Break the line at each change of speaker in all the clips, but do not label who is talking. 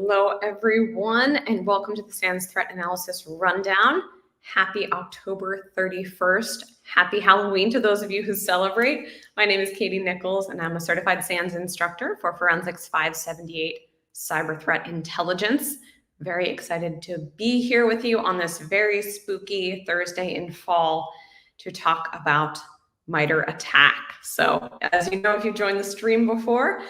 Hello, everyone, and welcome to the SANS Threat Analysis Rundown. Happy October 31st. Happy Halloween to those of you who celebrate. My name is Katie Nichols, and I'm a certified SANS instructor for Forensics 578 Cyber Threat Intelligence. Very excited to be here with you on this very spooky Thursday in fall to talk about MITRE ATT&CK. So, as you know, if you've joined the stream before,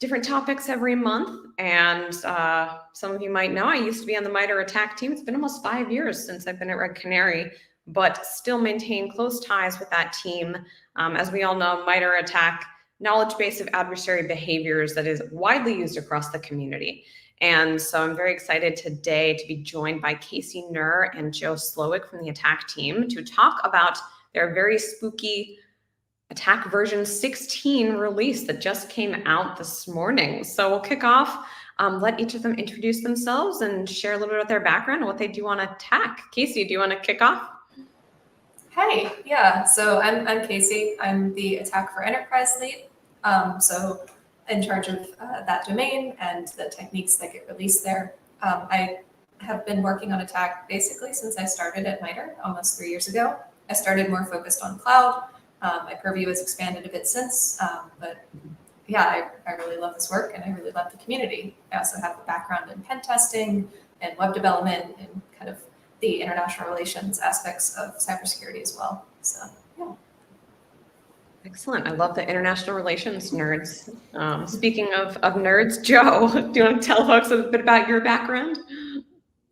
different topics every month, and some of you might know I used to be on the MITRE ATT&CK team. It's been almost 5 years since I've been at Red Canary, but still maintain close ties with that team. As we all know, MITRE ATT&CK, knowledge base of adversary behaviors that is widely used across the community. And so I'm very excited today to be joined by Knerr and Joe Slowik from the ATT&CK team to talk about their very spooky ATT&CK version 16 release that just came out this morning. So we'll kick off, let each of them introduce themselves and share a little bit about their background and what they do on ATT&CK. Casey, do you want to kick off?
Hey, yeah, so I'm Casey. I'm the ATT&CK for Enterprise lead. So in charge of that domain and the techniques that get released there. I have been working on ATT&CK basically since I started at MITRE almost 3 years ago. I started more focused on cloud. My purview has expanded a bit since, but yeah, I really love this work and I really love the community. I also have a background in pen testing and web development and kind of the international relations aspects of cybersecurity as well. So, yeah.
Excellent. I love the international relations nerds. Speaking of nerds, Joe, do you want to tell folks a bit about your background?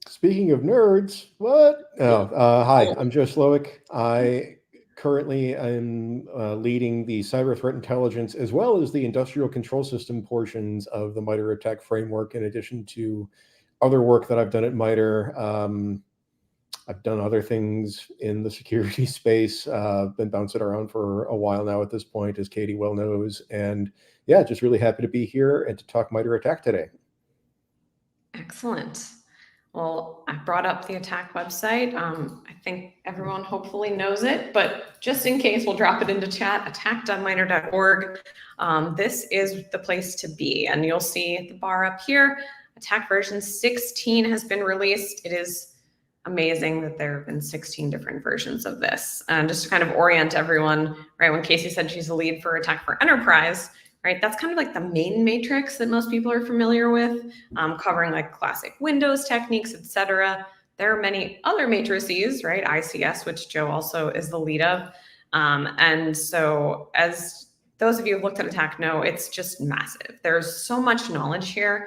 Speaking of nerds, what? Hi, I'm Joe Slowik. I currently am leading the cyber threat intelligence as well as the industrial control system portions of the MITRE ATT&CK framework, in addition to other work that I've done at MITRE. I've done other things in the security space, been bouncing around for a while now at this point, as Katie well knows. And yeah, just really happy to be here and to talk MITRE ATT&CK today.
Excellent. Well, I brought up the ATT&CK website. I think everyone hopefully knows it, but just in case, we'll drop it into chat, attack.mitre.org. This is the place to be, and you'll see the bar up here. ATT&CK version 16 has been released. It is amazing that there have been 16 different versions of this. And just to kind of orient everyone, right, when Casey said she's the lead for ATT&CK for Enterprise, right, that's kind of like the main matrix that most people are familiar with, covering like classic Windows techniques, etc. There are many other matrices, right, ICS, which Joe also is the lead of. And so as those of you who've looked at ATT&CK know, it's just massive. There's so much knowledge here,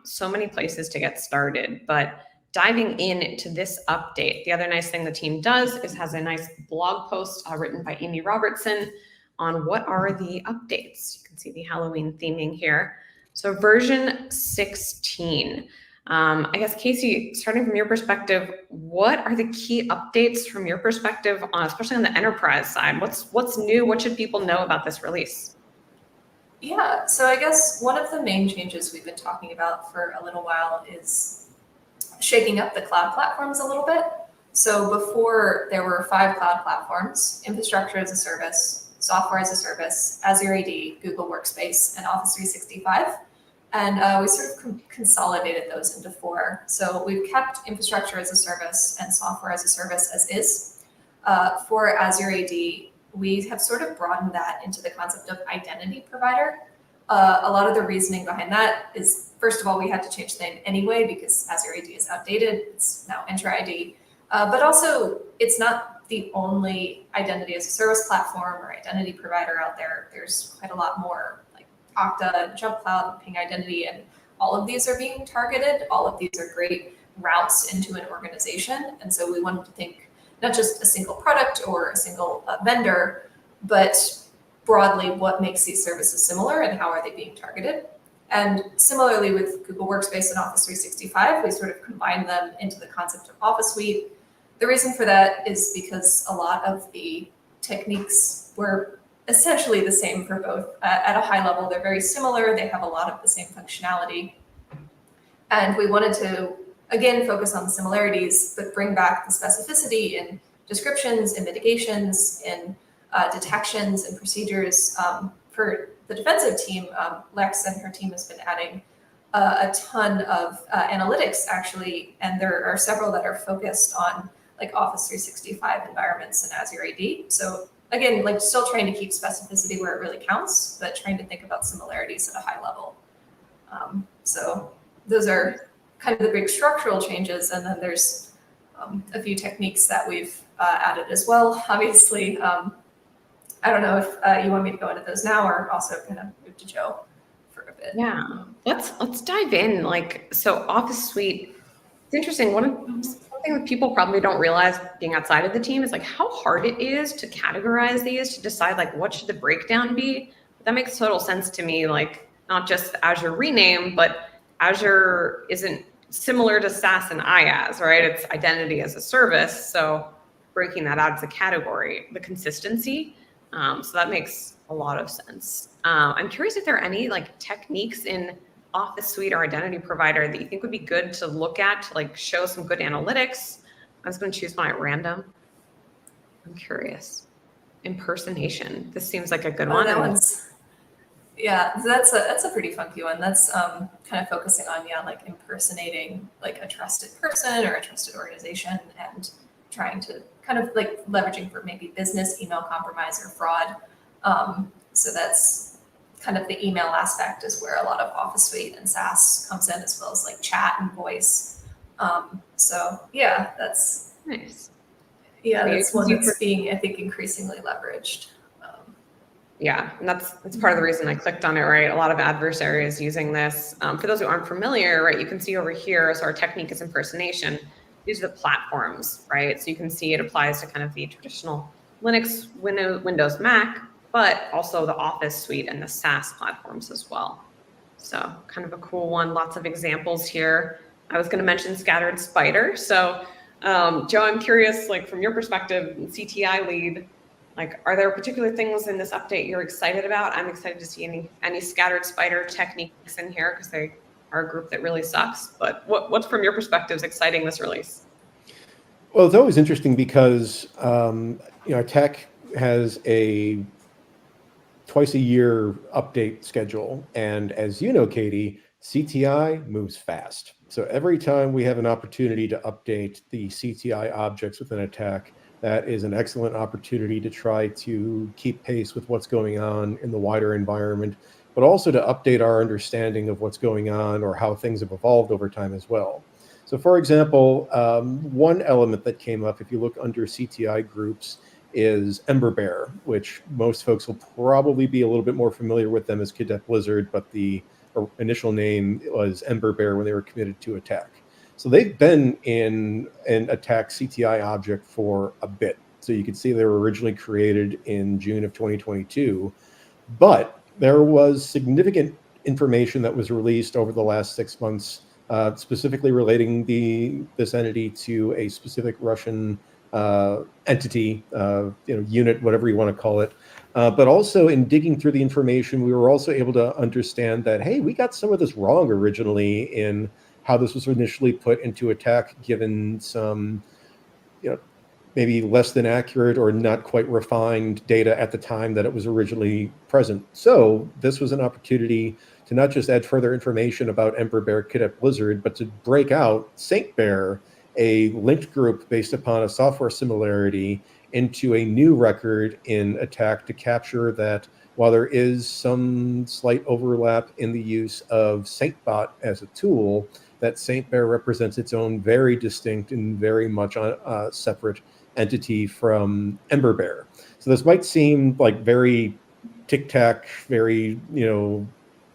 so many places to get started, but diving into this update, the other nice thing the team does is has a nice blog post written by Amy Robertson on what are the updates. You can see the Halloween theming here. So version 16. I guess, Casey, starting from your perspective, what are the key updates from your perspective, especially on the enterprise side? What's new? What should people know about this release?
Yeah, so I guess one of the main changes we've been talking about for a little while is shaking up the cloud platforms a little bit. So before there were 5 cloud platforms: infrastructure as a service, software as a service, Azure AD, Google Workspace, and Office 365. And we sort of consolidated those into 4. So we've kept infrastructure as a service and software as a service as is. For Azure AD, we have sort of broadened that into the concept of identity provider. A lot of the reasoning behind that is, first of all, we had to change the name anyway because Azure AD is outdated. It's now MITRE ID. But also, it's not the only identity as a service platform or identity provider out there. There's quite a lot more, like Okta, Jump Cloud, Ping Identity, and all of these are being targeted. All of these are great routes into an organization. And so we wanted to think not just a single product or a single vendor, but broadly what makes these services similar and how are they being targeted. And similarly with Google Workspace and Office 365, we sort of combined them into the concept of Office Suite. The reason for that is because a lot of the techniques were essentially the same for both. At a high level, they're very similar. They have a lot of the same functionality. And we wanted to, again, focus on the similarities, but bring back the specificity in descriptions and mitigations and detections and procedures. For the defensive team, Lex and her team has been adding a ton of analytics actually, and there are several that are focused on like Office 365 environments and Azure AD. So again, like still trying to keep specificity where it really counts, but trying to think about similarities at a high level. So those are kind of the big structural changes, and then there's a few techniques that we've added as well. Obviously, I don't know if you want me to go into those now or also kind of move to Joe for a bit.
Yeah, let's dive in. Like, so Office Suite, it's interesting. Something that people probably don't realize being outside of the team is like how hard it is to categorize these, to decide like what should the breakdown be. That makes total sense to me. Like not just Azure rename, but Azure isn't similar to SaaS and IaaS, right? It's identity as a service. So breaking that out as a category, the consistency. So that makes a lot of sense. I'm curious if there are any like techniques in Office Suite or identity provider that you think would be good to look at to like show some good analytics. I was going to choose one at random. I'm curious. Impersonation. This seems like a good one.
That one's, yeah, that's a pretty funky one. That's kind of focusing on, yeah, like impersonating like a trusted person or a trusted organization and trying to kind of like leveraging for maybe business email compromise or fraud. So that's kind of the email aspect is where a lot of Office Suite and SaaS comes in, as well as like chat and voice. So yeah, that's
nice.
Yeah, that's one that's being, I think, increasingly leveraged.
Yeah, and that's part of the reason I clicked on it, right? A lot of adversaries using this. For those who aren't familiar, right, you can see over here, so our technique is impersonation. These are the platforms, right? So you can see it applies to kind of the traditional Linux, Windows, Mac, but also the Office Suite and the SaaS platforms as well. So kind of a cool one, lots of examples here. I was gonna mention Scattered Spider. So Joe, I'm curious, like from your perspective, CTI lead, like, are there particular things in this update you're excited about? I'm excited to see any Scattered Spider techniques in here because they are a group that really sucks. But what's from your perspective is exciting this release?
Well, it's always interesting because tech has a twice a year update schedule, and as you know, Katie, CTI moves fast. So every time we have an opportunity to update the CTI objects within a tech, that is an excellent opportunity to try to keep pace with what's going on in the wider environment, but also to update our understanding of what's going on or how things have evolved over time as well. So for example, one element that came up, if you look under CTI groups, is Emberbear, which most folks will probably be a little bit more familiar with them as Cadet Blizzard, but the initial name was Emberbear when they were committed to attack. So they've been in an attack CTI object for a bit. So you can see they were originally created in June of 2022, but there was significant information that was released over the last 6 months, specifically relating this entity to a specific Russian entity, unit, whatever you want to call it. But also in digging through the information, we were also able to understand that, hey, we got some of this wrong originally in how this was initially put into attack, given some, maybe less than accurate or not quite refined data at the time that it was originally present. So this was an opportunity to not just add further information about Emberbear Cadet Blizzard, but to break out Saint Bear, a linked group based upon a software similarity, into a new record in attack to capture that while there is some slight overlap in the use of SaintBot as a tool, that Saint Bear represents its own very distinct and very much separate entity from Emberbear. So this might seem like very tic-tac, very,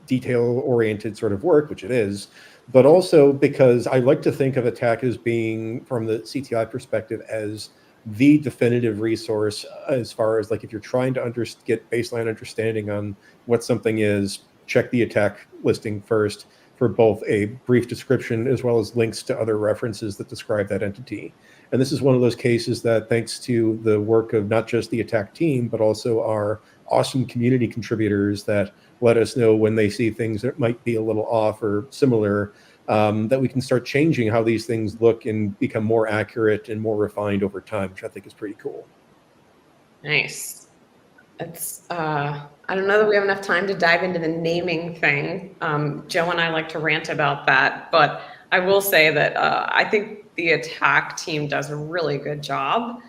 detail-oriented sort of work, which it is, but also because I like to think of attack as being, from the CTI perspective, as the definitive resource as far as like if you're trying to get baseline understanding on what something is, check the attack listing first for both a brief description as well as links to other references that describe that entity. And this is one of those cases that, thanks to the work of not just the attack team, but also our awesome community contributors that let us know when they see things that might be a little off or similar, that we can start changing how these things look and become more accurate and more refined over time, which I think is pretty cool.
Nice. It's, I don't know that we have enough time to dive into the naming thing. Joe and I like to rant about that, but I will say that I think the attack team does a really good job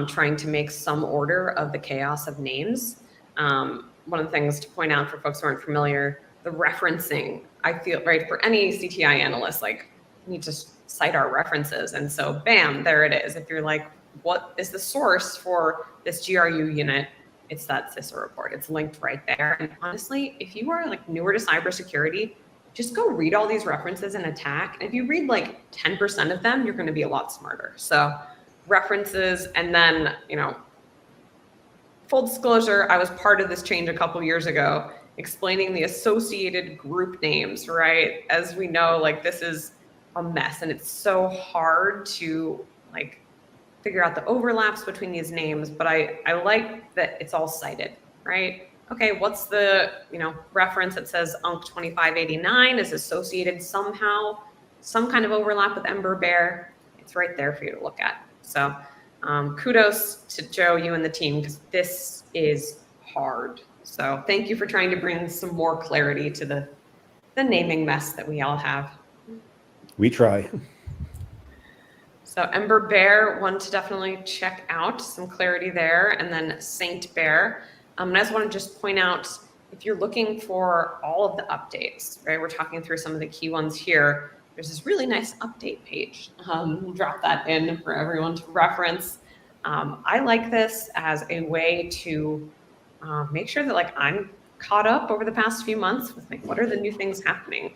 trying to make some order of the chaos of names. One of the things to point out for folks who aren't familiar, the referencing, I feel, right, for any CTI analyst, like, we need to cite our references. And so, bam, there it is. If you're like, what is the source for this GRU unit? It's that CISA report. It's linked right there. And honestly, if you are like newer to cybersecurity, just go read all these references in attack. And if you read like 10% of them, you're going to be a lot smarter. So references, and then, you know, full disclosure, I was part of this change a couple years ago, explaining the associated group names, right? As we know, like, this is a mess, and it's so hard to like figure out the overlaps between these names, but I like that it's all cited, right? Okay, what's the, you know, reference that says UNC 2589 is associated somehow, some kind of overlap with Ember Bear. It's right there for you to look at. So kudos to Joe, you and the team, because this is hard. So thank you for trying to bring some more clarity to the naming mess that we all have.
We try.
So Ember Bear, one to definitely check out, some clarity there. And then Saint Bear. And I just want to just point out, if you're looking for all of the updates, right, we're talking through some of the key ones here. There's this really nice update page. We'll drop that in for everyone to reference. I like this as a way to make sure that like I'm caught up over the past few months with like, what are the new things happening?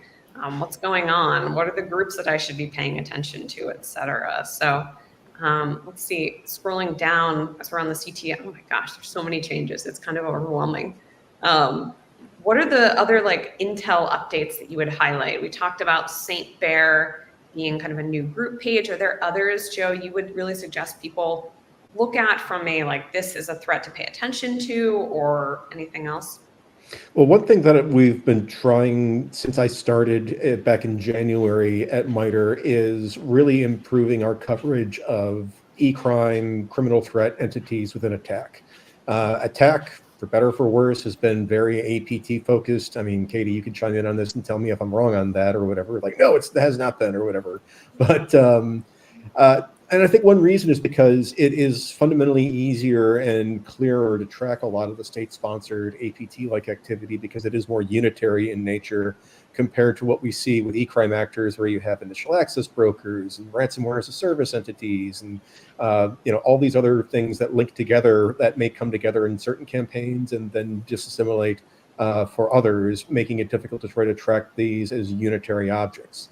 What's going on? What are the groups that I should be paying attention to, et cetera? So let's see, scrolling down as we're on the CTI, oh my gosh, there's so many changes. It's kind of overwhelming. What are the other like Intel updates that you would highlight? We talked about Saint Bear being kind of a new group page. Are there others, Joe, you would really suggest people look at from a like, this is a threat to pay attention to, or anything else?
Well, one thing that we've been trying since I started back in January at MITRE is really improving our coverage of e-crime, criminal threat entities within attack. Attack, for better or for worse, has been very APT focused. I mean, Katie, you can chime in on this and tell me if I'm wrong on that or whatever. Like, no, it has not been or whatever. But and I think one reason is because it is fundamentally easier and clearer to track a lot of the state-sponsored APT-like activity because it is more unitary in nature compared to what we see with e-crime actors, where you have initial access brokers and ransomware as a service entities and you know, all these other things that link together that may come together in certain campaigns and then disassimilate for others, making it difficult to try to track these as unitary objects.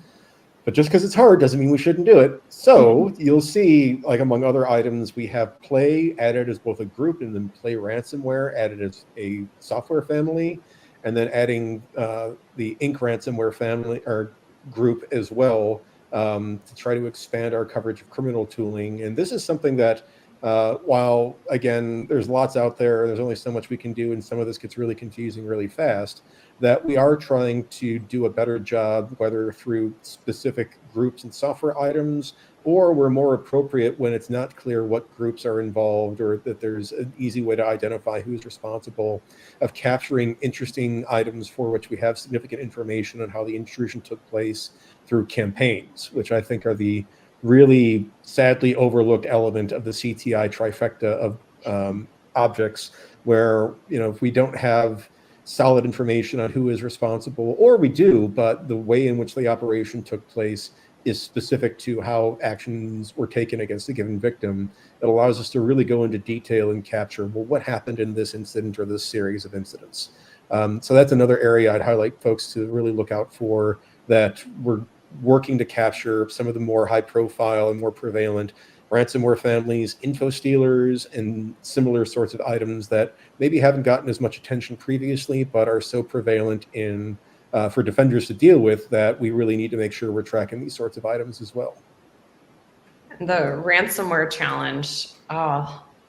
But just because it's hard doesn't mean we shouldn't do it. So you'll see, like among other items, we have Play added as both a group, and then Play Ransomware added as a software family, and then adding the Inc. ransomware family or group as well to try to expand our coverage of criminal tooling. And this is something that, while again, there's lots out there, there's only so much we can do, and some of this gets really confusing really fast, that we are trying to do a better job, whether through specific groups and software items, or we're more appropriate when it's not clear what groups are involved, or that there's an easy way to identify who's responsible, of capturing interesting items for which we have significant information on how the intrusion took place through campaigns, which I think are the really sadly overlooked element of the CTI trifecta of objects, where, you know, if we don't have solid information on who is responsible, or we do, but the way in which the operation took place is specific to how actions were taken against a given victim, it allows us to really go into detail and capture, well, what happened in this incident or this series of incidents. So that's another area I'd highlight folks to really look out for, that we're working to capture some of the more high profile and more prevalent ransomware families, info stealers, and similar sorts of items that maybe haven't gotten as much attention previously, but are so prevalent in for defenders to deal with that we really need to make sure we're tracking these sorts of items as well.
The ransomware challenge.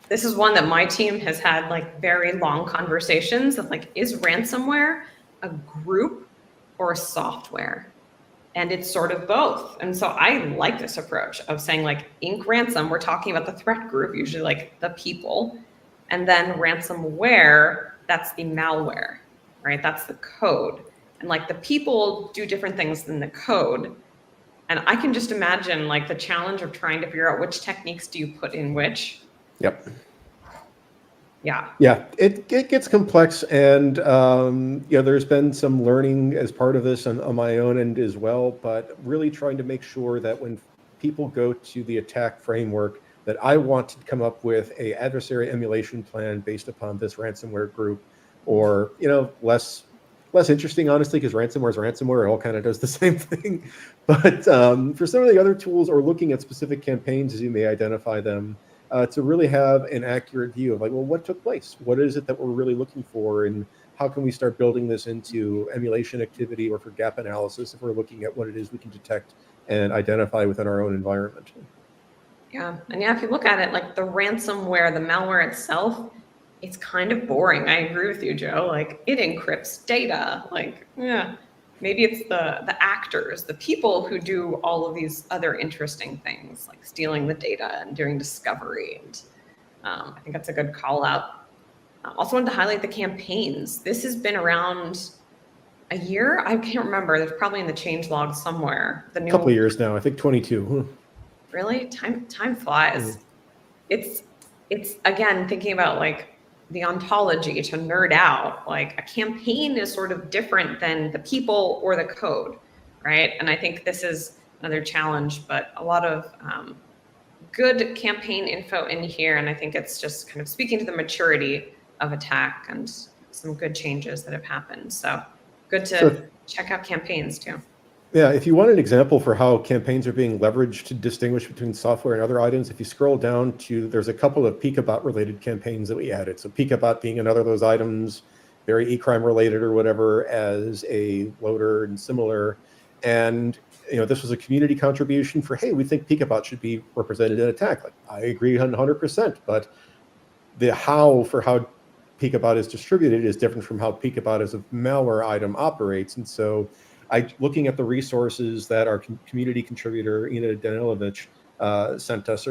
This is one that my team has had like very long conversations of like, is ransomware a group or a software? And it's sort of both. And so I like this approach of saying like Inc. ransom, we're talking about the threat group, usually like the people. And then ransomware, that's the malware, right? That's the code. And like the people do different things than the code. And I can just imagine like the challenge of trying to figure out which techniques do you put in which.
Yep.
Yeah.
Yeah, it gets complex, and there's been some learning as part of this on my own end as well, but really trying to make sure that when people go to the attack framework, that I want to come up with a adversary emulation plan based upon this ransomware group, or less interesting, honestly, because ransomware is ransomware. It all kind of does the same thing. But for some of the other tools, or looking at specific campaigns as you may identify them, to really have an accurate view of like, well, what took place? What is it that we're really looking for? And how can we start building this into emulation activity or for gap analysis if we're looking at what it is we can detect and identify within our own environment?
Yeah. And yeah, if you look at it, like the ransomware, the malware itself, it's kind of boring. I agree with you, Joe. Like it encrypts data. Like, yeah, maybe it's the actors, the people who do all of these other interesting things, like stealing the data and doing discovery. And I think that's a good call out. Also wanted to highlight the campaigns. This has been around a year. I can't remember. There's probably in the change log somewhere. The new
Couple of years now, I think 22.
Really, time flies. It's again thinking about like the ontology to nerd out. Like a campaign is sort of different than the people or the code, right? And I think this is another challenge, but a lot of good campaign info in here. And I think it's just kind of speaking to the maturity of attack and some good changes that have happened. So good to check out campaigns too.
Yeah, if you want an example for how campaigns are being leveraged to distinguish between software and other items, if you scroll down to, there's a couple of Picabot related campaigns that we added. So Picabot being another of those items, very e-crime related or whatever, as a loader and similar. And this was a community contribution for, hey, we think Picabot should be represented in attack. Like, I agree 100%, but the how for how Picabot is distributed is different from how Picabot as a malware item operates. And so looking at the resources that our community contributor, Ina Danilovich, sent us,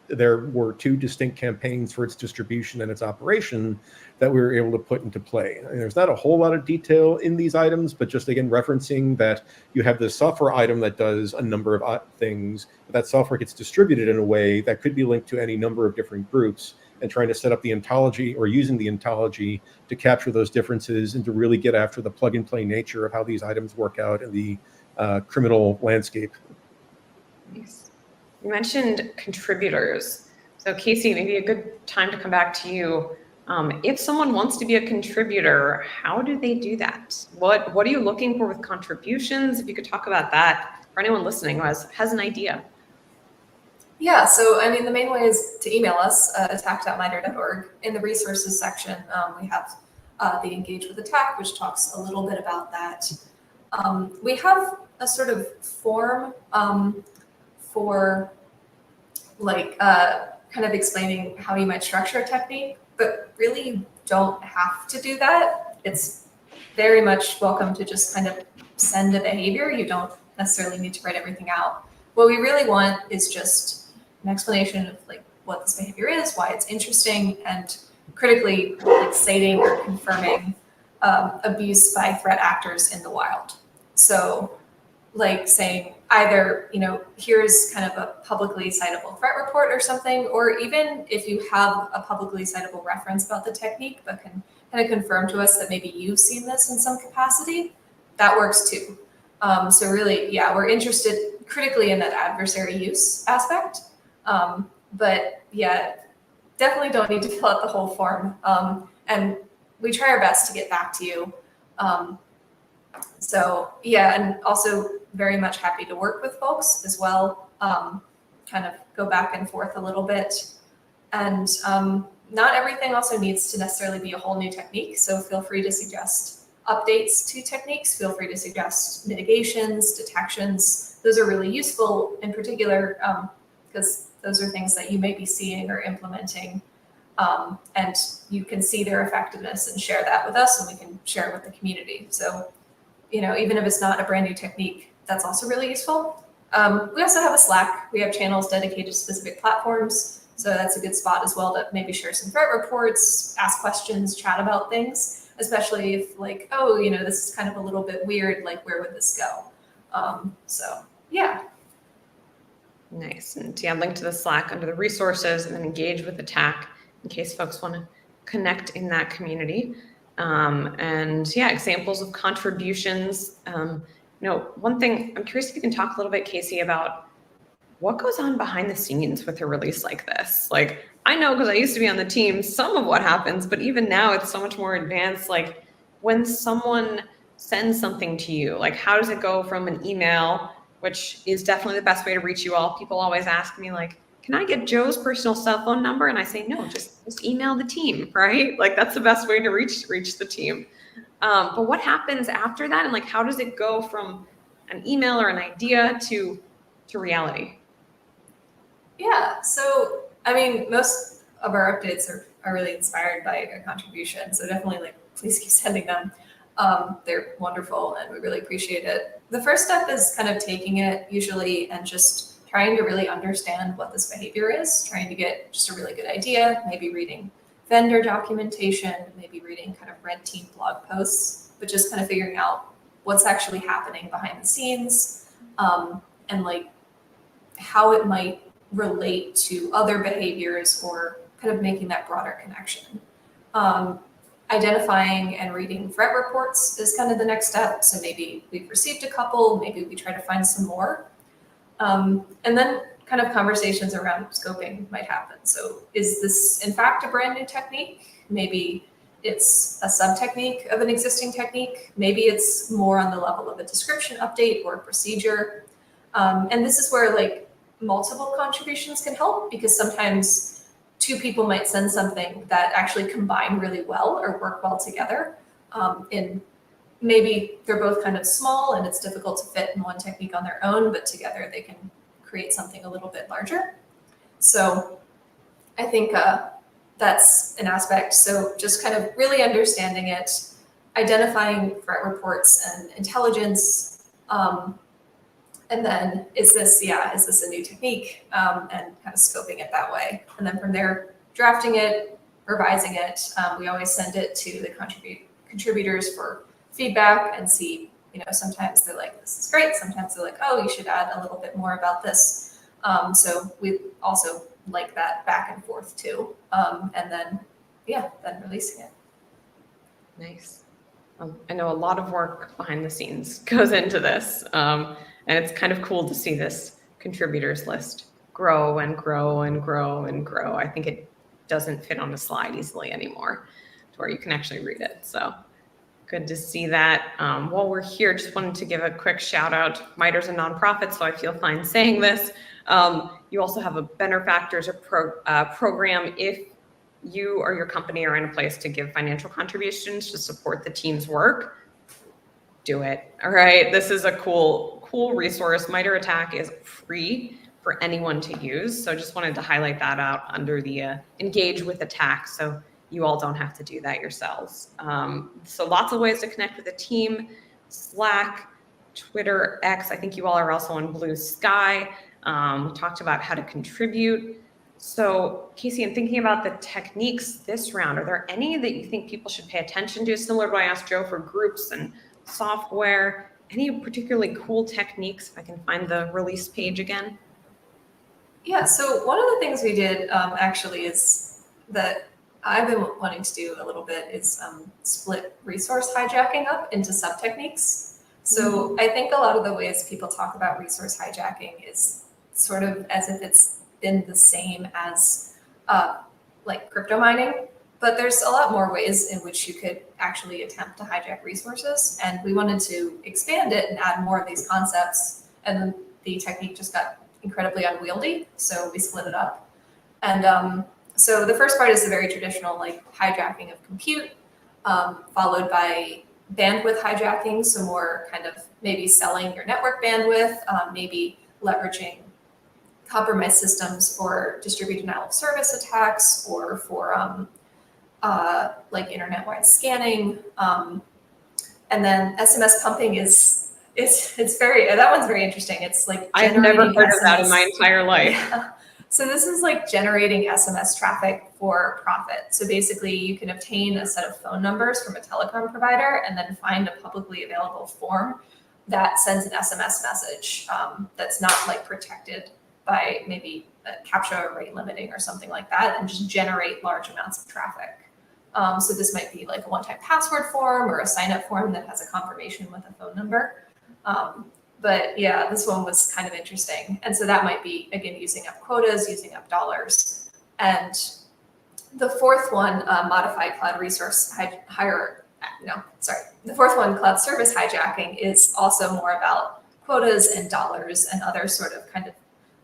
there were two distinct campaigns for its distribution and its operation that we were able to put into play. And there's not a whole lot of detail in these items, but just again, referencing that you have this software item that does a number of things, but that software gets distributed in a way that could be linked to any number of different groups, and trying to set up the ontology or using the ontology to capture those differences and to really get after the plug and play nature of how these items work out in the criminal landscape.
Nice. You mentioned contributors. So Casey, maybe a good time to come back to you. If someone wants to be a contributor, how do they do that? What are you looking for with contributions? If you could talk about that for anyone listening who has an idea.
Yeah, so I mean, the main way is to email us, attack.mitre.org. In the resources section, we have the Engage with Attack, which talks a little bit about that. We have a sort of form for like kind of explaining how you might structure a technique, but really you don't have to do that. It's very much welcome to just kind of send a behavior. You don't necessarily need to write everything out. What we really want is just an explanation of like what this behavior is, why it's interesting, and critically like stating or confirming abuse by threat actors in the wild. So like saying either, here's kind of a publicly citable threat report or something, or even if you have a publicly citable reference about the technique, but can kind of confirm to us that maybe you've seen this in some capacity, that works too. So really, yeah, we're interested critically in that adversary use aspect. But yeah, definitely don't need to fill out the whole form. And we try our best to get back to you. So yeah, and also very much happy to work with folks as well. Kind of go back and forth a little bit. And not everything also needs to necessarily be a whole new technique. So feel free to suggest updates to techniques. Feel free to suggest mitigations, detections. Those are really useful in particular because those are things that you may be seeing or implementing. And you can see their effectiveness and share that with us, and we can share it with the community. So, even if it's not a brand new technique, that's also really useful. We also have a Slack. We have channels dedicated to specific platforms. So that's a good spot as well to maybe share some threat reports, ask questions, chat about things, especially if like, oh, you know, this is kind of a little bit weird, like where would this go? So yeah.
Nice. And yeah, link to the Slack under the resources, and then engage with attack in case folks want to connect in that community. And yeah, examples of contributions. One thing, I'm curious if you can talk a little bit, Casey, about what goes on behind the scenes with a release like this. Like, I know because I used to be on the team, some of what happens, but even now it's so much more advanced. Like, when someone sends something to you, like, how does it go from an email, which is definitely the best way to reach you all? People always ask me, like, can I get Joe's personal cell phone number? And I say, no, just email the team, right? Like, that's the best way to reach the team. But what happens after that? And like, how does it go from an email or an idea to reality?
Yeah, so I mean, most of our updates are really inspired by a contribution. So definitely, like, please keep sending them. They're wonderful and we really appreciate it. The first step is kind of taking it usually and just trying to really understand what this behavior is, trying to get just a really good idea, maybe reading vendor documentation, maybe reading kind of red team blog posts, but just kind of figuring out what's actually happening behind the scenes, and like how it might relate to other behaviors, or kind of making that broader connection. Identifying and reading threat reports is kind of the next step. So maybe we've received a couple, maybe we try to find some more. And then kind of conversations around scoping might happen. So is this in fact a brand new technique? Maybe it's a sub-technique of an existing technique. Maybe it's more on the level of a description update or a procedure. And this is where like multiple contributions can help, because sometimes two people might send something that actually combine really well or work well together. And maybe they're both kind of small and it's difficult to fit in one technique on their own, but together they can create something a little bit larger. So I think that's an aspect. So just kind of really understanding it, identifying threat reports and intelligence, and then is this a new technique, and kind of scoping it that way. And then from there, drafting it, revising it. We always send it to the contributors for feedback and see, sometimes they're like, this is great. Sometimes they're like, oh, you should add a little bit more about this. So we also like that back and forth too. And then releasing it.
Nice. I know a lot of work behind the scenes goes into this. And it's kind of cool to see this contributors list grow and grow and grow and grow. I think it doesn't fit on a slide easily anymore to where you can actually read it. So good to see that. While we're here, just wanted to give a quick shout out. MITRE's a nonprofit, so I feel fine saying this. You also have a benefactors program if you or your company are in a place to give financial contributions to support the team's work. Do it. All right. This is a cool resource. MITRE ATT&CK is free for anyone to use. So just wanted to highlight that out under the engage with attack, so you all don't have to do that yourselves. So lots of ways to connect with the team: Slack, Twitter, X. I think you all are also on Blue Sky. We talked about how to contribute. So Casey, in thinking about the techniques this round, are there any that you think people should pay attention to? Similar to what I asked Joe for groups and software, any particularly cool techniques? If I can find the release page again.
Yeah, so one of the things we did actually is that I've been wanting to do a little bit is split resource hijacking up into sub-techniques. So I think a lot of the ways people talk about resource hijacking is sort of as if it's been the same as like crypto mining. But there's a lot more ways in which you could actually attempt to hijack resources. And we wanted to expand it and add more of these concepts. And then the technique just got incredibly unwieldy, so we split it up. And so the first part is the very traditional like hijacking of compute, followed by bandwidth hijacking, so more kind of maybe selling your network bandwidth, maybe leveraging compromised systems for distributed denial of service attacks, or for like internet-wide scanning, and then SMS pumping it's very, that one's very interesting. It's like
I've never heard of that in my entire life.
Yeah. So this is like generating SMS traffic for profit. So basically you can obtain a set of phone numbers from a telecom provider and then find a publicly available form that sends an SMS message that's not like protected by maybe CAPTCHA rate limiting or something like that, and just generate large amounts of traffic. So this might be like a one-time password form or a sign-up form that has a confirmation with a phone number. But yeah, this one was kind of interesting. And so that might be, again, using up quotas, using up dollars. And the fourth one, modified cloud resource the fourth one, cloud service hijacking, is also more about quotas and dollars and other sort of kind of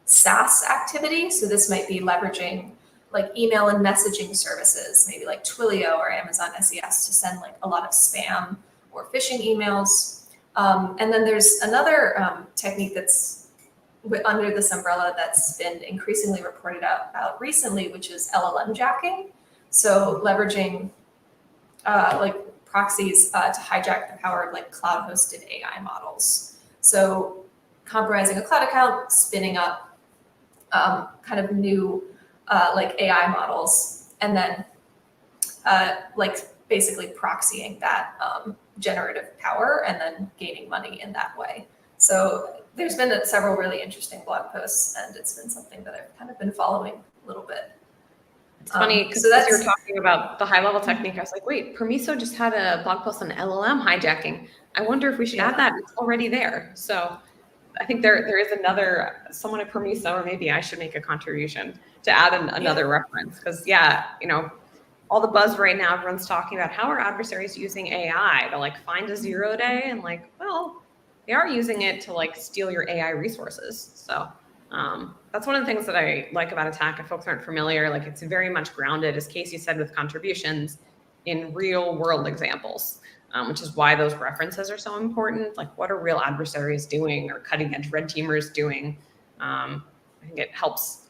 SaaS activity. So this might be leveraging like email and messaging services, maybe like Twilio or Amazon SES, to send like a lot of spam or phishing emails. And then there's another technique that's under this umbrella that's been increasingly reported out recently, which is LLM jacking. So leveraging like proxies to hijack the power of like cloud-hosted AI models. So compromising a cloud account, spinning up kind of new like AI models, and then like basically proxying that generative power and then gaining money in that way. So there's been several really interesting blog posts, and it's been something that I've kind of been following a little bit.
It's funny because
so
as you're talking about the high level technique, I was like, wait, Permiso just had a blog post on LLM hijacking. I wonder if we should add that. It's already there. So I think there is someone at Permiso, or maybe I should make a contribution to add another reference. Because all the buzz right now, everyone's talking about how are adversaries using AI to like find a 0 day, and like, well, they are using it to like steal your AI resources. So that's one of the things that I like about Attack. If folks aren't familiar, like it's very much grounded, as Casey said, with contributions in real world examples, which is why those references are so important. Like, what are real adversaries doing, or cutting edge red teamers doing? I think it helps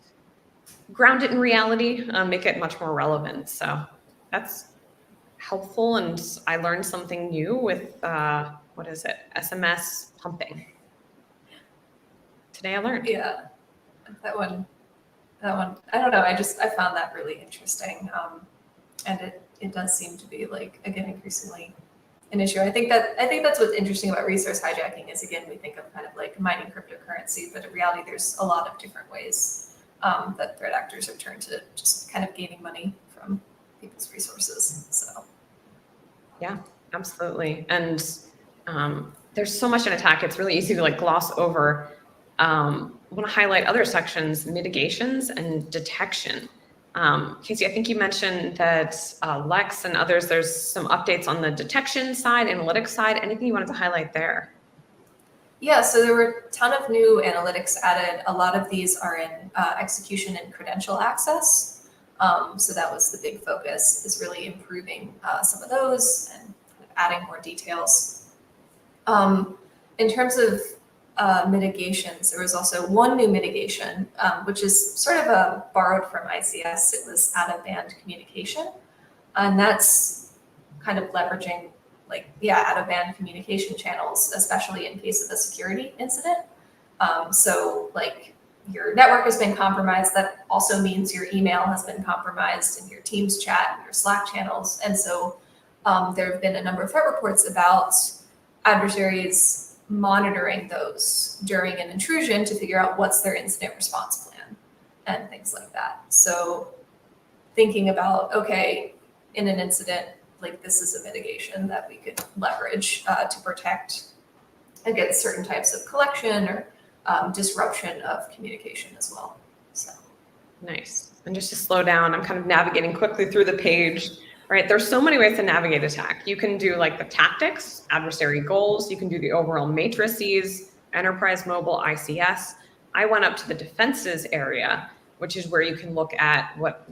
ground it in reality, make it much more relevant. So that's helpful. And I learned something new with, what is it? SMS pumping. Today I learned.
Yeah, that one, I don't know. I found that really interesting. And it does seem to be like, again, increasingly an issue. I think that's what's interesting about resource hijacking is, again, we think of kind of like mining cryptocurrency, but in reality, there's a lot of different ways that threat actors have turned to just kind of gaining money from people's resources. So
yeah, absolutely. And there's so much in Attack, it's really easy to like gloss over. I want to highlight other sections: mitigations and detection. Casey, I think you mentioned that Lex and others, there's some updates on the detection side, analytics side. Anything you wanted to highlight there?
Yeah, so there were a ton of new analytics added. A lot of these are in execution and credential access. So that was the big focus, is really improving some of those and kind of adding more details. In terms of mitigations, there was also one new mitigation, which is sort of borrowed from ICS. It was out-of-band communication. And that's kind of leveraging out-of-band communication channels, especially in case of a security incident. So like your network has been compromised, that also means your email has been compromised, and your Teams chat and your Slack channels. And so there have been a number of threat reports about adversaries monitoring those during an intrusion to figure out what's their incident response plan and things like that. So thinking about, okay, in an incident, like this is a mitigation that we could leverage to protect against certain types of collection or disruption of communication as well. So
nice. And just to slow down, I'm kind of navigating quickly through the page, right? There's so many ways to navigate Attack. You can do like the tactics, adversary goals. You can do the overall matrices, enterprise, mobile, ICS. I went up to the defenses area, which is where you can look at what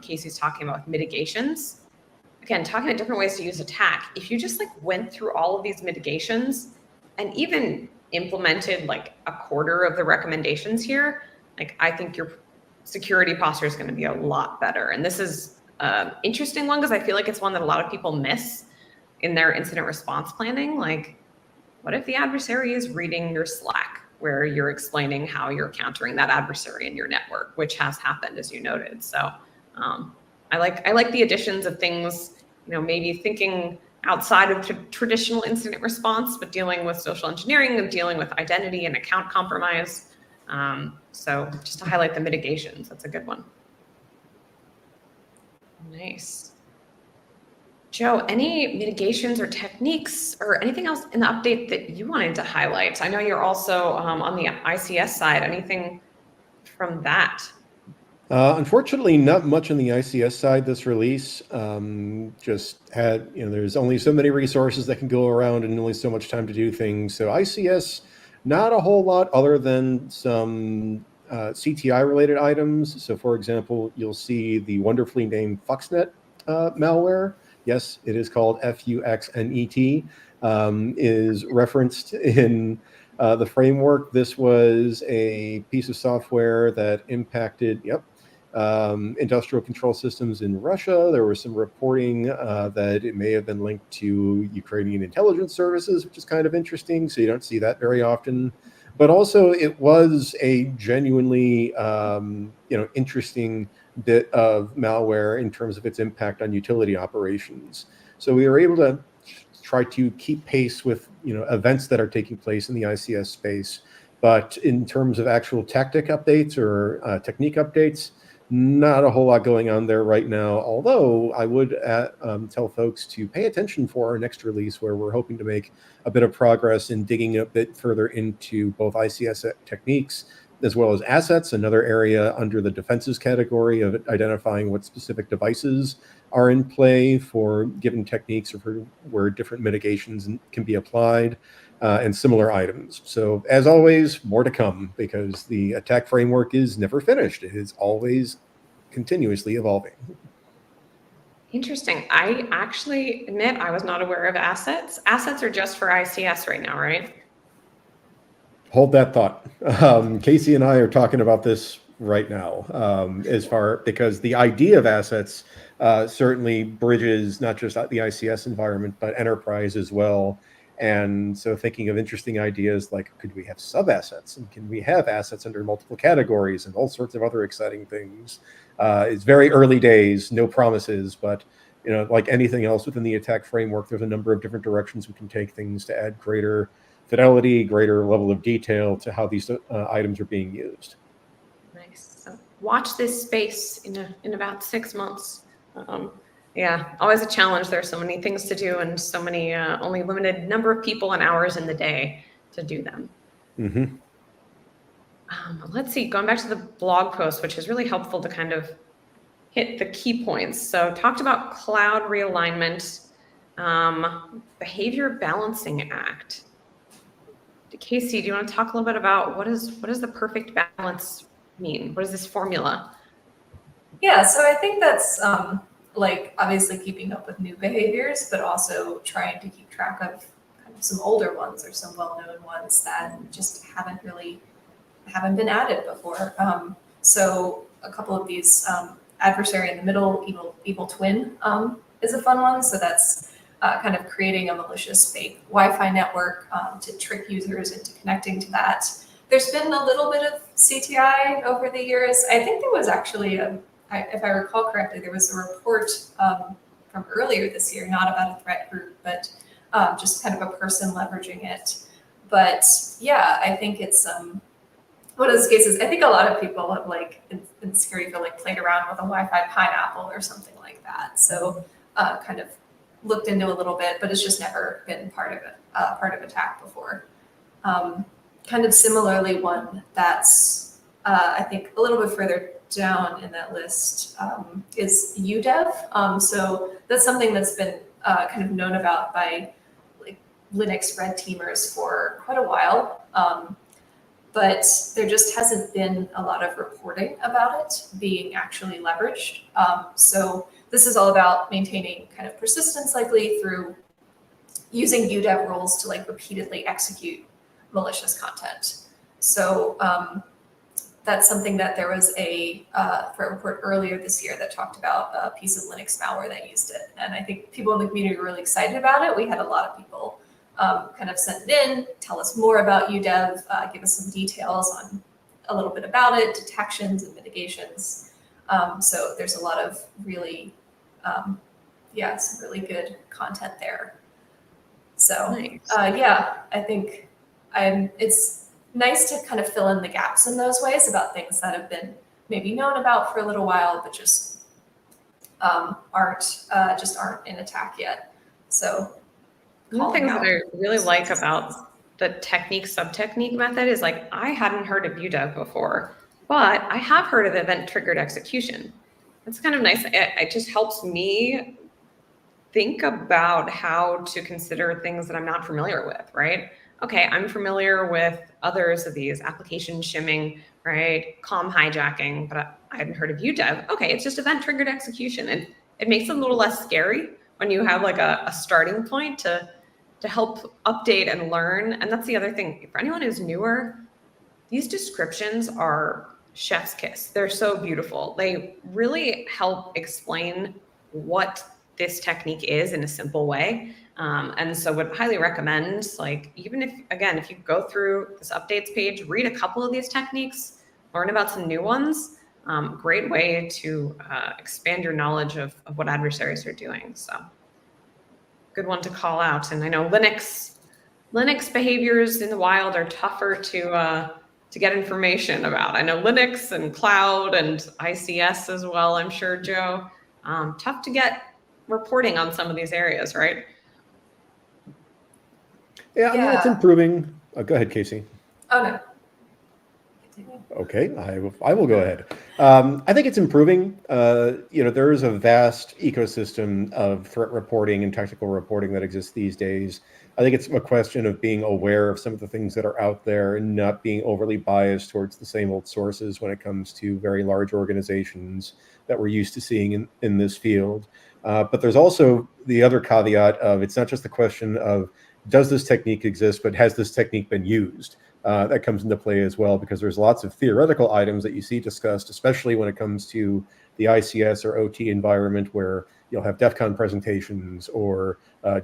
Casey's talking about with mitigations. Again, talking about different ways to use Attack. If you just like went through all of these mitigations and even implemented like a quarter of the recommendations here, like I think your security posture is going to be a lot better. And this is an interesting one because I feel like it's one that a lot of people miss in their incident response planning. Like, what if the adversary is reading your Slack where you're explaining how you're countering that adversary in your network, which has happened, as you noted. So I like the additions of things, maybe thinking outside of traditional incident response, but dealing with social engineering and dealing with identity and account compromise. So just to highlight the mitigations, that's a good one. Nice. Joe, any mitigations or techniques or anything else in the update that you wanted to highlight? I know you're also on the ICS side. Anything from that?
Unfortunately, not much on the ICS side this release. Just had, there's only so many resources that can go around and only so much time to do things. So ICS, not a whole lot other than some CTI related items. So for example, you'll see the wonderfully named FuxNet malware. Yes, it is called FUXNET, is referenced in the framework. This was a piece of software that impacted, industrial control systems in Russia. There was some reporting that it may have been linked to Ukrainian intelligence services, which is kind of interesting. So you don't see that very often. But also it was a genuinely, interesting bit of malware in terms of its impact on utility operations. So we were able to try to keep pace with, events that are taking place in the ICS space. But in terms of actual tactic updates or technique updates, not a whole lot going on there right now, although I would tell folks to pay attention for our next release, where we're hoping to make a bit of progress in digging a bit further into both ICS techniques as well as assets, another area under the defenses category of identifying what specific devices are in play for given techniques or for where different mitigations can be applied. And similar items. So as always, more to come, because the attack framework is never finished. It is always continuously evolving.
Interesting. I actually admit I was not aware of assets. Assets are just for ICS right now, right?
Hold that thought. Casey and I are talking about this right now, because the idea of assets certainly bridges not just the ICS environment, but enterprise as well. And so thinking of interesting ideas like, could we have sub-assets, and can we have assets under multiple categories, and all sorts of other exciting things. It's very early days, no promises, but like anything else within the attack framework, there's a number of different directions we can take things to add greater fidelity, greater level of detail to how these items are being used.
Nice. So watch this space in about 6 months. Yeah, always a challenge. There's so many things to do and so many only limited number of people and hours in the day to do them.
Mm-hmm.
Let's see, going back to the blog post, which is really helpful to kind of hit the key points. So talked about cloud realignment, behavior balancing act. Casey, do you want to talk a little bit about what does the perfect balance mean? What is this formula?
Yeah, so I think that's obviously keeping up with new behaviors, but also trying to keep track of kind of some older ones or some well-known ones that just haven't been added before. So a couple of these, adversary in the middle, evil twin is a fun one. So that's kind of creating a malicious fake Wi-Fi network to trick users into connecting to that. There's been a little bit of CTI over the years. I think there was actually if I recall correctly, there was a report from earlier this year, not about a threat group, but just kind of a person leveraging it. But yeah, I think it's one of those cases. I think a lot of people have in Security played around with a Wi-Fi pineapple or something like that. So kind of looked into a little bit, but it's just never been part of attack before. Kind of similarly, one that's I think a little bit further down in that list is UDEV. So that's something that's been kind of known about by Linux red teamers for quite a while, but there just hasn't been a lot of reporting about it being actually leveraged. So this is all about maintaining kind of persistence likely through using UDEV rules to repeatedly execute malicious content. So that's something that there was a report earlier this year that talked about a piece of Linux malware that used it. And I think people in the community were really excited about it. We had a lot of people kind of send it in, tell us more about UDEV, give us some details on a little bit about it, detections and mitigations. So there's a lot of really, some really good content there. So
Nice.
I think it's nice to kind of fill in the gaps in those ways about things that have been maybe known about for a little while, but just aren't in attack yet. So
one of the things that I really like about the technique sub-technique method is like, I hadn't heard of UDEV before, but I have heard of event triggered execution. That's kind of nice. It just helps me think about how to consider things that I'm not familiar with, right? Okay, I'm familiar with others of these, application shimming, right? COM hijacking, but I hadn't heard of UDEV. Okay, it's just event triggered execution. And it makes it a little less scary when you have like a starting point to help update and learn. And that's the other thing. For anyone who's newer, these descriptions are chef's kiss. They're so beautiful. They really help explain what this technique is in a simple way. And so would highly recommend, like, even if you go through this updates page, read a couple of these techniques, learn about some new ones, great way to expand your knowledge of what adversaries are doing. So good one to call out. And I know Linux behaviors in the wild are tougher to get information about. I know Linux and cloud and ICS as well, I'm sure, Joe. Tough to get reporting on some of these areas, right?
Yeah, I mean, it's improving. Go ahead, Casey.
Oh, no.
Okay, I will go ahead. I think it's improving. There is a vast ecosystem of threat reporting and technical reporting that exists these days. I think it's a question of being aware of some of the things that are out there and not being overly biased towards the same old sources when it comes to very large organizations that we're used to seeing in this field. But there's also the other caveat of, it's not just the question of, does this technique exist, but has this technique been used? That comes into play as well, because there's lots of theoretical items that you see discussed, especially when it comes to the ICS or OT environment, where you'll have DEF CON presentations or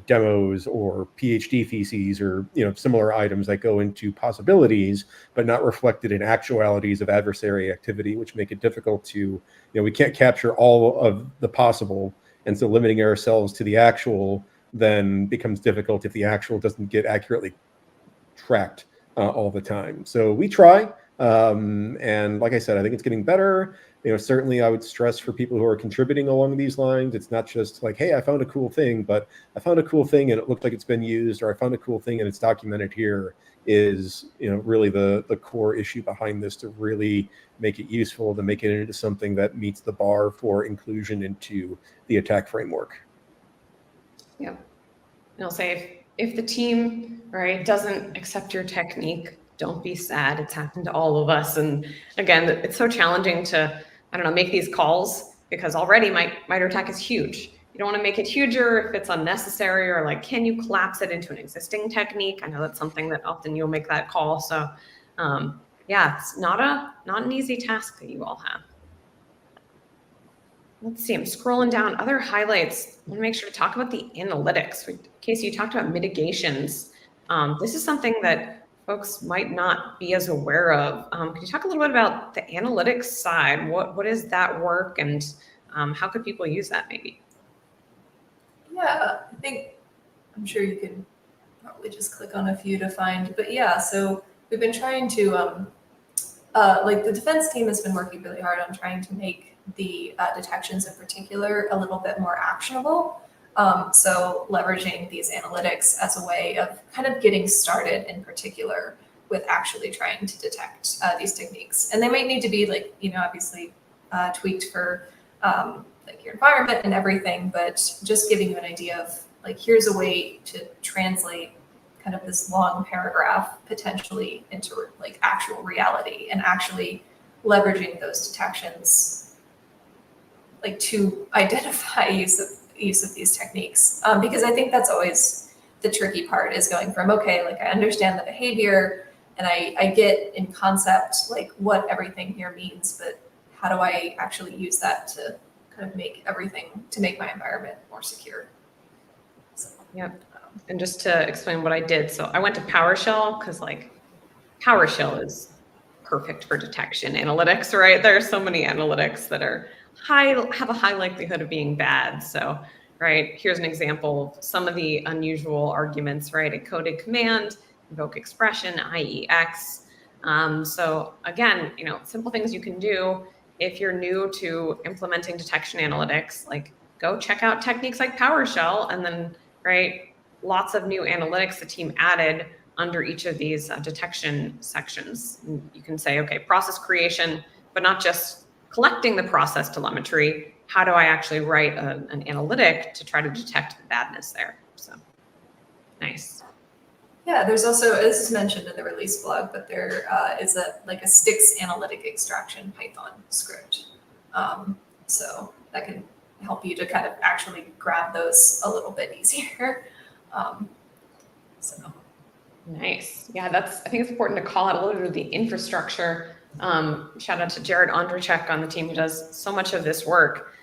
demos or PhD theses or similar items that go into possibilities, but not reflected in actualities of adversary activity, which make it difficult to, we can't capture all of the possible. And so limiting ourselves to the actual then becomes difficult if the actual doesn't get accurately tracked all the time. So we try. And like I said, I think it's getting better. Certainly I would stress for people who are contributing along these lines, it's not just like, hey, I found a cool thing, but I found a cool thing and it looked like it's been used, or I found a cool thing and it's documented here, is, really the core issue behind this, to really make it useful, to make it into something that meets the bar for inclusion into the attack framework.
Yeah. And I'll say, if the team, right, doesn't accept your technique, don't be sad. It's happened to all of us. And again, it's so challenging to, make these calls, because already MITRE ATT&CK is huge. You don't want to make it huger if it's unnecessary, or like, can you collapse it into an existing technique? I know that's something that often you'll make that call. So it's not an easy task that you all have. Let's see, I'm scrolling down. Other highlights, I want to make sure to talk about the analytics. Casey, you talked about mitigations. This is something that folks might not be as aware of. Can you talk a little bit about the analytics side? What is that work, and how could people use that maybe?
Yeah, I'm sure you can probably just click on a few to find, but yeah, so we've been trying to, the defense team has been working really hard on trying to make the detections in particular a little bit more actionable. So leveraging these analytics as a way of kind of getting started in particular with actually trying to detect these techniques. And they might need to be obviously tweaked for your environment and everything, but just giving you an idea of here's a way to translate kind of this long paragraph potentially into actual reality, and actually leveraging those detections to identify use of these techniques. Because I think that's always the tricky part, is going from, okay, I understand the behavior and I get in concept what everything here means, but how do I actually use that to kind of make my environment more secure? So.
Yep. And just to explain what I did, so I went to PowerShell because like PowerShell is perfect for detection analytics, right? There are so many analytics that are have a high likelihood of being bad. So, right, here's an example of some of the unusual arguments, right? A coded command, invoke expression, i.e. X. So again, simple things you can do if you're new to implementing detection analytics, like go check out techniques like PowerShell, and then, right, lots of new analytics the team added under each of these detection sections. And you can say, okay, process creation, but not just collecting the process telemetry. How do I actually write an analytic to try to detect the badness there? So nice.
Yeah, there's also, this is mentioned in the release blog, but there is a sticks analytic extraction Python script. So that can help you to kind of actually grab those a little bit easier. So.
Nice. Yeah, I think it's important to call out a little bit of the infrastructure. Shout out to Jared Ondrechek on the team who does so much of this work.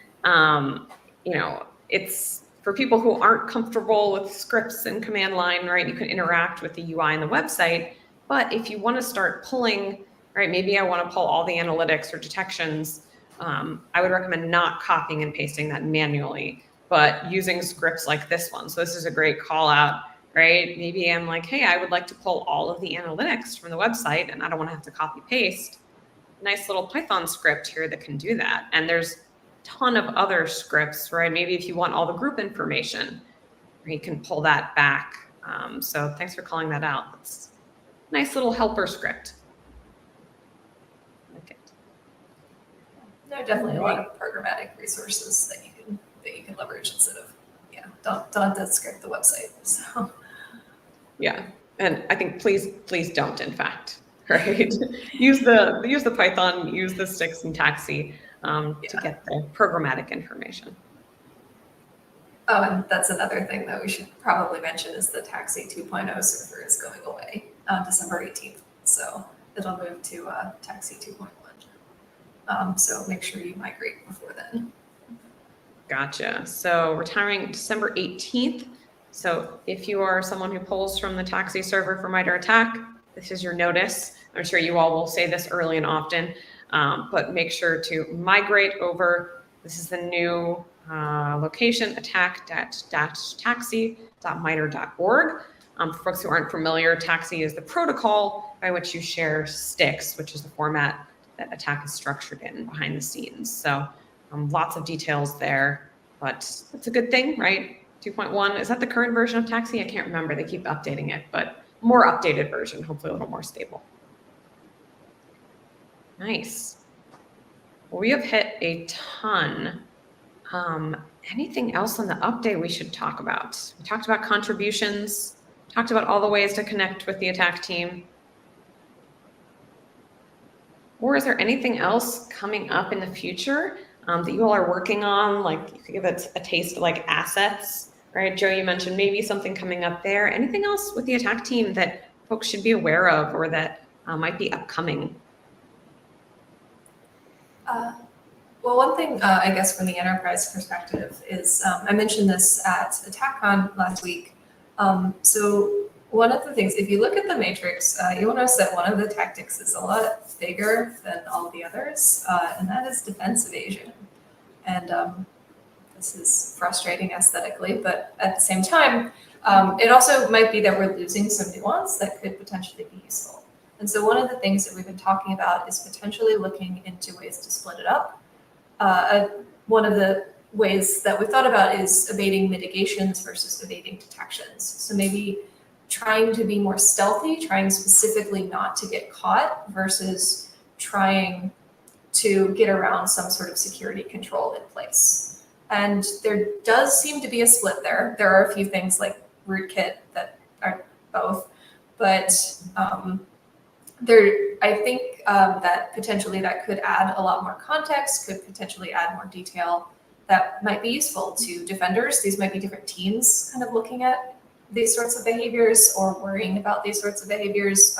It's for people who aren't comfortable with scripts and command line, right? You can interact with the UI and the website. But if you want to start pulling, right, maybe I want to pull all the analytics or detections, I would recommend not copying and pasting that manually, but using scripts like this one. So this is a great call out, right? Maybe I'm like, hey, I would like to pull all of the analytics from the website and I don't want to have to copy paste. Nice little Python script here that can do that. And there's ton of other scripts, right? Maybe if you want all the group information, you can pull that back. So thanks for calling that out. That's a nice little helper script. Okay.
There are definitely a lot of programmatic resources that you can leverage instead of, don't have to script the website. So
yeah, and I think please don't, in fact, right? use the Python, use the sticks and taxi. To get the programmatic information.
Oh, and that's another thing that we should probably mention is the Taxi 2.0 server is going away on December 18th. So it'll move to Taxi 2.1. So make sure you migrate before then.
Gotcha. So retiring December 18th. So if you are someone who pulls from the Taxi server for MITRE ATT&CK, this is your notice. I'm sure you all will say this early and often. But make sure to migrate over. This is the new location, attack-taxi.mitre.org. For folks who aren't familiar, Taxi is the protocol by which you share sticks, which is the format that ATT&CK is structured in behind the scenes. So lots of details there, but it's a good thing, right? 2.1, is that the current version of Taxi? I can't remember. They keep updating it, but more updated version, hopefully a little more stable. Nice. Well, we have hit a ton. Anything else on the update we should talk about? We talked about contributions, talked about all the ways to connect with the ATT&CK team. Or is there anything else coming up in the future that you all are working on? Like you could give it a taste of like assets, right? Joe, you mentioned maybe something coming up there. Anything else with the ATT&CK team that folks should be aware of or that might be upcoming?
Well, one thing, I guess, from the enterprise perspective is, I mentioned this at ATT&CK last week. So one of the things, if you look at the matrix, you'll notice that one of the tactics is a lot bigger than all the others, and that is defense evasion. And this is frustrating aesthetically, but at the same time, it also might be that we're losing some nuance that could potentially be useful. And so one of the things that we've been talking about is potentially looking into ways to split it up. One of the ways that we thought about is evading mitigations versus evading detections. So maybe trying to be more stealthy, trying specifically not to get caught versus trying to get around some sort of security control in place. And there does seem to be a split there. There are a few things like rootkit that are both, but I think that potentially that could add a lot more context, could potentially add more detail that might be useful to defenders. These might be different teams kind of looking at these sorts of behaviors or worrying about these sorts of behaviors,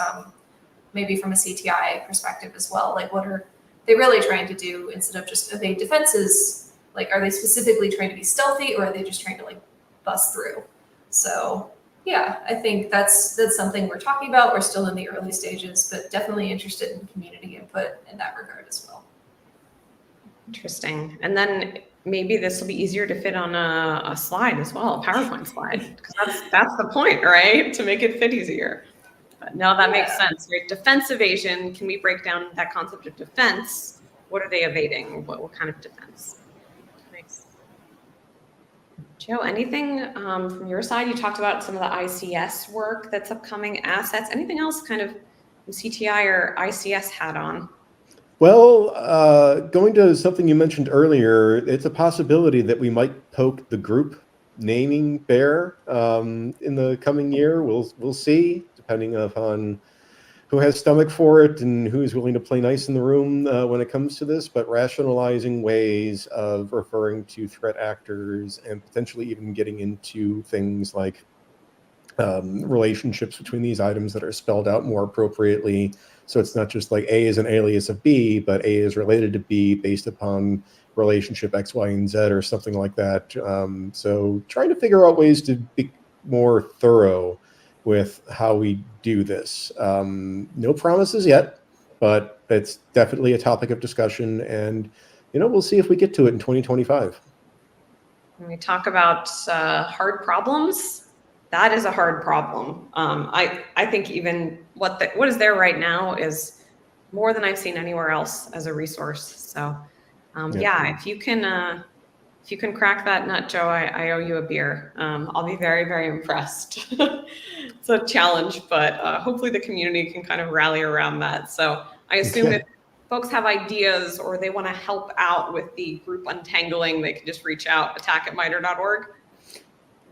maybe from a CTI perspective as well. Like what are they really trying to do instead of just evade defenses? Like, are they specifically trying to be stealthy or are they just trying to like bust through? So yeah, I think that's something we're talking about. We're still in the early stages, but definitely interested in community input in that regard as well.
Interesting. And then maybe this will be easier to fit on a slide as well, a PowerPoint slide, because that's the point, right? To make it fit easier. But no, that makes sense. Right? Defense evasion. Can we break down that concept of defense? What are they evading? What kind of defense? Nice. Joe, anything from your side? You talked about some of the ICS work that's upcoming, assets. Anything else kind of CTI or ICS hat on?
Well, going to something you mentioned earlier, it's a possibility that we might poke the group naming bear in the coming year. We'll see, depending upon who has stomach for it and who's willing to play nice in the room when it comes to this. But rationalizing ways of referring to threat actors and potentially even getting into things like relationships between these items that are spelled out more appropriately. So it's not just like A is an alias of B, but A is related to B based upon relationship X, Y, and Z or something like that. So trying to figure out ways to be more thorough with how we do this. No promises yet, but it's definitely a topic of discussion. And, we'll see if we get to it in 2025.
When we talk about hard problems, that is a hard problem. I think even what is there right now is more than I've seen anywhere else as a resource. So yeah, if you can crack that nut, Joe, I owe you a beer. I'll be very, very impressed. It's a challenge, but hopefully the community can kind of rally around that. So I assume if folks have ideas or they want to help out with the group untangling, they can just reach out, attack@mitre.org.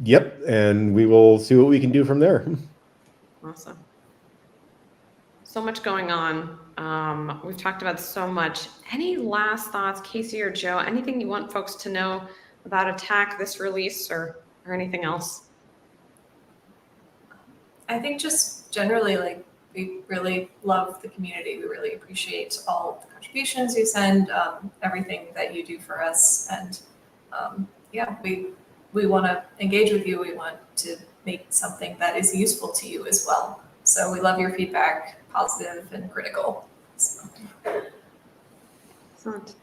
Yep, and we will see what we can do from there.
Awesome. So much going on. We've talked about so much. Any last thoughts, Casey or Joe? Anything you want folks to know about Attack, this release, or anything else?
I think just generally, like, we really love the community. We really appreciate all of the contributions you send, everything that you do for us. And yeah, we want to engage with you. We want to make something that is useful to you as well. So we love your feedback, positive and critical. So.
Excellent.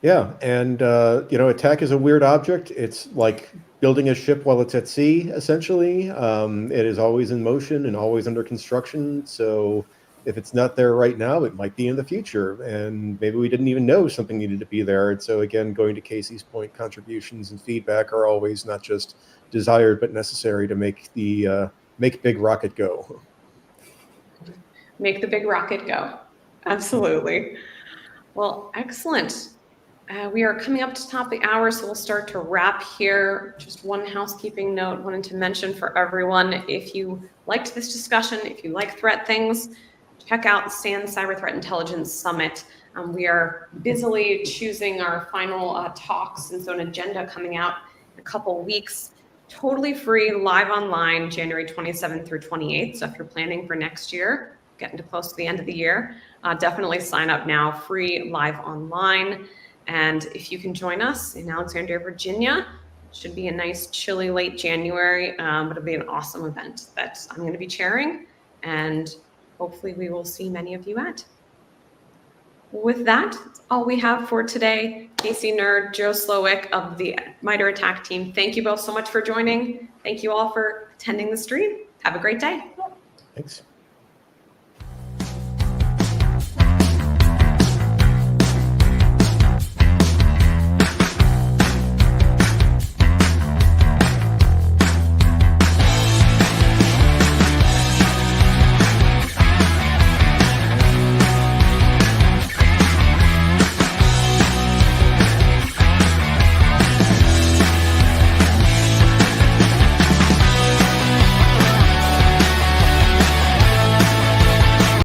Yeah, and Attack is a weird object. It's like building a ship while it's at sea, essentially. It is always in motion and always under construction. So if it's not there right now, it might be in the future. And maybe we didn't even know something needed to be there. And so again, going to Casey's point, contributions and feedback are always not just desired, but necessary to make the make big rocket go.
Make the big rocket go. Absolutely. Well, excellent. We are coming up to the top of the hour, so we'll start to wrap here. Just one housekeeping note, wanted to mention for everyone, if you liked this discussion, if you like threat things, check out the SANS Cyber Threat Intelligence Summit. We are busily choosing our final talks, and so an agenda coming out in a couple weeks. Totally free, live online, January 27th through 28th. So if you're planning for next year, getting to close to the end of the year, definitely sign up now, free, live online. And if you can join us in Alexandria, Virginia, it should be a nice, chilly, late January, but it'll be an awesome event that I'm going to be chairing, and hopefully we will see many of you at. With that, that's all we have for today. Casey Knerr, Joe Slowik of the MITRE ATT&CK team, thank you both so much for joining. Thank you all for attending the stream. Have a great day.
Thanks.